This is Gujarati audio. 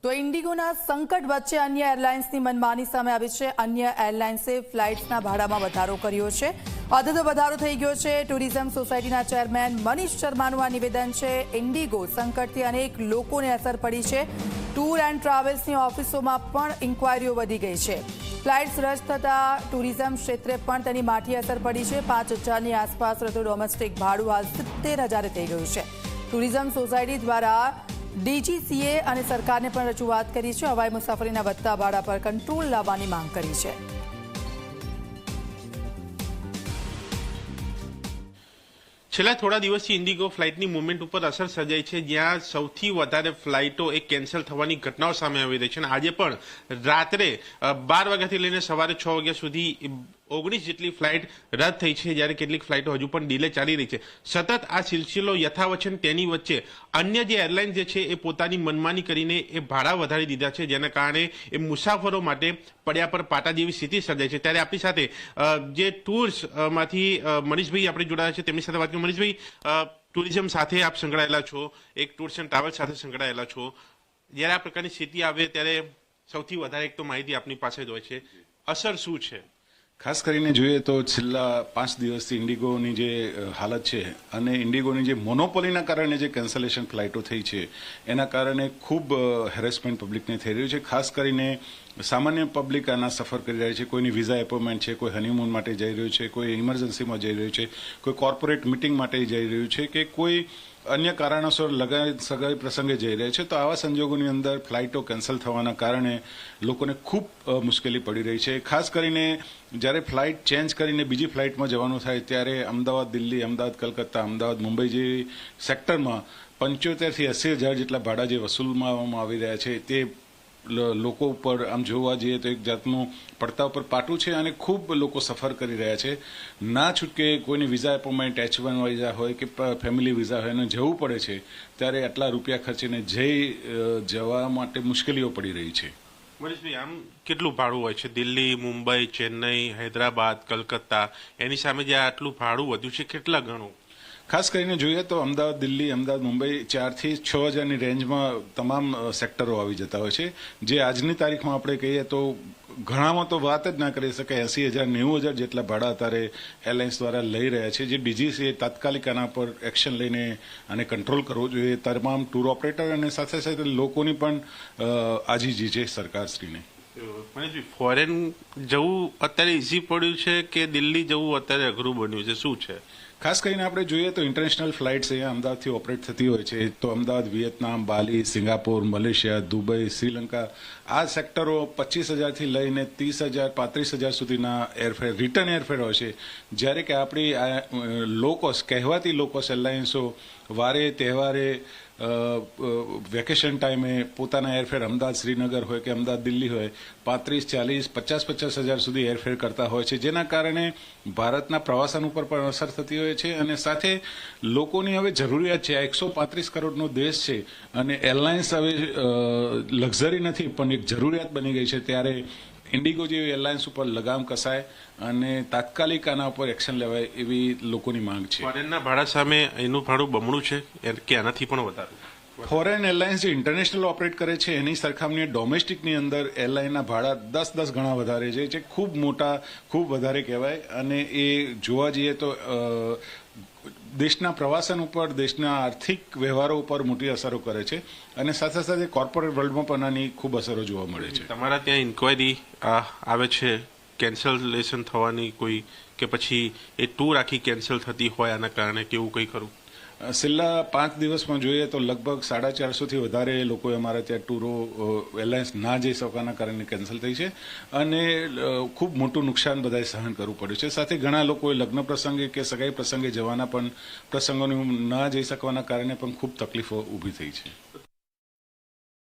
તો ઇન્ડિગોના સંકટ વચ્ચે અન્ય એરલાઇન્સની મનમાની સામે આવી છે। અન્ય એરલાઇન્સે ફ્લાઇટ્સના ભાડામાં વધારો કર્યો છે। અધધો વધારો થઈ ગયો છે। ટુરિઝમ સોસાયટીના ચેરમેન મનીષ શર્માનું આ નિવેદન છે। ઇન્ડિગો સંકટથી અનેક લોકોને અસર પડી છે। ટૂર એન્ડ ટ્રાવેલ્સની ઓફિસોમાં પણ ઇન્ક્વાયરીઓ વધી ગઈ છે। ફ્લાઇટ્સ રદ થતાં ટુરિઝમ ક્ષેત્રે પણ તેની માઠી અસર પડી છે। 5,000ની આસપાસ રહેતું ડોમેસ્ટિક ભાડું હાલ 70,000 થઈ ગયું છે। ટુરિઝમ સોસાયટી દ્વારા ડીજીસીએ અને સરકારને પણ રજૂઆત કરી છે। હવાઈ મુસાફરીના વધતા ભાડા પર કંટ્રોલ લાવવાની માંગ કરી છે। છેલ્લા થોડા દિવસથી ઇન્ડિગો ફ્લાઇટની મૂવમેન્ટ ઉપર અસર સર્જાઈ છે, જ્યાં સૌથી વધારે ફ્લાઇટો એ કેન્સલ થવાની ઘટનાઓ સામે આવી રહી છે। અને આજે પણ રાત્રે 12 વાગ્યાથી લઈને સવારે 6 વાગ્યા સુધી 19 જેટલી ફ્લાઇટ રદ થઈ છે, જ્યારે કેટલીક ફ્લાઇટો હજુ પણ ડીલે ચાલી રહી છે। સતત આ સિલસિલો યથાવત છે। તેની વચ્ચે અન્ય જે એરલાઇન્સ જે છે એ પોતાની મનમાની કરીને એ ભાડા વધારી દીધા છે, જેના કારણે એ મુસાફરો માટે પડ્યા પર પાટા જેવી સ્થિતિ સર્જાય છે। ત્યારે આપણી સાથે જે ટૂર્સમાંથી મનીષભાઈ આપણે જોડાયા છે, તેમની સાથે વાત કરીએ। મનીષભાઈ, ટુરિઝમ સાથે આપ સંકળાયેલા છો, એક ટૂર્સ એન્ડ ટ્રાવેલ્સ સાથે સંકળાયેલા છો। જ્યારે આ પ્રકારની સ્થિતિ આવે ત્યારે સૌથી વધારે એક તો માહિતી આપની પાસે જ હોય છે, અસર શું છે? ખાસ કરીને જોઈએ તો છેલ્લા 5 દિવસથી ઇન્ડિગોની જે હાલત છે અને ઇન્ડિગોની જે મોનોપોલીના કારણે જે કેન્સલેશન ફ્લાઇટો થઈ છે એના કારણે ખૂબ હેરેસમેન્ટ પબ્લિકને થઈ રહ્યું છે। ખાસ કરીને સામાન્ય પબ્લિક આના સફર કરી રહી છે। કોઈની વિઝા એપોઇન્ટમેન્ટ છે, કોઈ હનીમૂન માટે જઈ રહ્યું છે, કોઈ ઇમરજન્સીમાં જઈ રહ્યું છે, કોઈ કોર્પોરેટ મિટિંગ માટે જઈ રહ્યું છે કે કોઈ અન્ય કારણોસર સગાઈ પ્રસંગે જઈ રહ્યા છે। તો આવા સંજોગોની અંદર ફ્લાઇટો કેન્સલ થવાના કારણે લોકોને ખૂબ મુશ્કેલી પડી રહી છે। ખાસ કરીને જ્યારે ફ્લાઇટ ચેન્જ કરીને બીજી ફ્લાઇટમાં જવાનું થાય ત્યારે અમદાવાદ દિલ્હી, અમદાવાદ કલકત્તા, અમદાવાદ મુંબઈ જેવી સેક્ટરમાં 75,000 થી 80,000 જેટલા ભાડા જે વસૂલવામાં આવી રહ્યા છે તે લોકો ઉપર આમ જોવા જઈએ તો એક જાતનું પડતા ઉપર પાટું છે અને ખૂબ લોકો સફર કરી રહ્યા છે। ના છૂટકે કોઈની વિઝા એપોઇન્ટમેન્ટ H1 વિઝા હોય કે ફેમિલી વિઝા હોય એને જવું પડે છે ત્યારે આટલા રૂપિયા ખર્ચીને જવા માટે મુશ્કેલીઓ પડી રહી છે। મનીષભાઈ, આમ કેટલું ભાડું હોય છે? દિલ્હી, મુંબઈ, ચેન્નઈ, હૈદરાબાદ, કલકત્તા, એની સામે જે આટલું ભાડું વધ્યું છે, કેટલા ગણું? ખાસ કરીને જોઈએ તો અમદાવાદ દિલ્હી, અમદાવાદ મુંબઈ 4,000 થી 6,000ની રેન્જમાં તમામ સેક્ટરો આવી જતા હોય છે, જે આજની તારીખમાં આપણે કહીએ તો ઘણામાં તો વાત જ ના કરી શકાય। 80,000 90,000 જેટલા ભાડા અત્યારે એરલાઇન્સ દ્વારા લઈ રહ્યા છે, જે ડીજીસીએ તાત્કાલિક આના પર એક્શન લઈને આને કંટ્રોલ કરવો જોઈએ। તમામ ટૂર ઓપરેટર અને સાથે સાથે લોકોની પણ આજીજી છે સરકારશ્રીને। મનીષભાઈ, ફોરેન જવું અત્યારે ઇઝી પડ્યું છે કે દિલ્હી જવું અત્યારે અઘરું બન્યું છે, શું છે? ખાસ કરીને આપણે જોઈએ તો ઇન્ટરનેશનલ ફ્લાઇટ્સ અહીંયા અમદાવાદથી ઓપરેટ થતી હોય છે, તો અમદાવાદ, વિયેતનામ, બાલી, સિંગાપોર, મલેશિયા, દુબઈ, શ્રીલંકા આ સેક્ટરો 25,000થી લઈને 30,000 35,000 સુધીના એરફેર રિટર્ન એરફેર હોય છે, જ્યારે કે આપણી આ લો કોસ્ટ કહેવાતી લો કોસ્ટ એરલાઇન્સો વારે તહેવારે વેકેશન ટાઈમે પોતાના એરફેર અમદાવાદ શ્રીનગર હોય કે અમદાવાદ દિલ્હી હોય 35,000 40,000 50,000 સુધી એરફેર કરતા હોય છે, જેના કારણે ભારતના પ્રવાસન ઉપર પણ અસર થતી હોય છે અને સાથે લોકોની હવે જરૂરિયાત છે। આ 135 કરોડનો દેશ છે અને એરલાઇન્સ હવે લક્ઝરી નથી પણ એક જરૂરિયાત બની ગઈ છે, ત્યારે ઇન્ડિગો જેવી એરલાઇન્સ ઉપર લગામ કસાય અને તાત્કાલિક આના ઉપર એક્શન લેવાય એવી લોકોની માંગ છે। ફોરેનના ભાડા સામે એનું ભાડું બમણું છે કે આનાથી પણ વધારે? ફોરેન એરલાઇન્સ જે ઇન્ટરનેશનલ ઓપરેટ કરે છે એની સરખામણીએ ડોમેસ્ટિકની અંદર એરલાઇનના ભાડા 10 ગણા વધારે છે, જે ખૂબ મોટા ખૂબ વધારે કહેવાય અને એ જોવા જઈએ તો દેશના પ્રવાસન ઉપર, દેશના આર્થિક વ્યવહારો ઉપર મોટી અસરો કરે છે અને સાથે સાથે કોર્પોરેટ વર્લ્ડમાં પણ આની ખૂબ અસરો જોવા મળે છે। તમારા ત્યાં ઇન્ક્વાયરી આવે છે કેન્સલેશન થવાની કોઈ, કે પછી એ ટૂર આખી કેન્સલ થતી હોય આના કારણે કેવું કંઈ ખરું? છેલ્લા 5 દિવસમાં જોઈએ તો લગભગ 450થી વધારે લોકોએ અમારા ત્યાં ટૂરો એરલાઇન્સ ના જઈ શકવાના કારણે કેન્સલ થઈ છે અને ખૂબ મોટું નુકસાન બધાએ સહન કરવું પડ્યું છે। સાથે ઘણા લોકોએ લગ્ન પ્રસંગે કે સગાઈ પ્રસંગે જવાના પણ પ્રસંગોની ના જઈ શકવાના કારણે પણ ખૂબ તકલીફો ઊભી થઈ છે।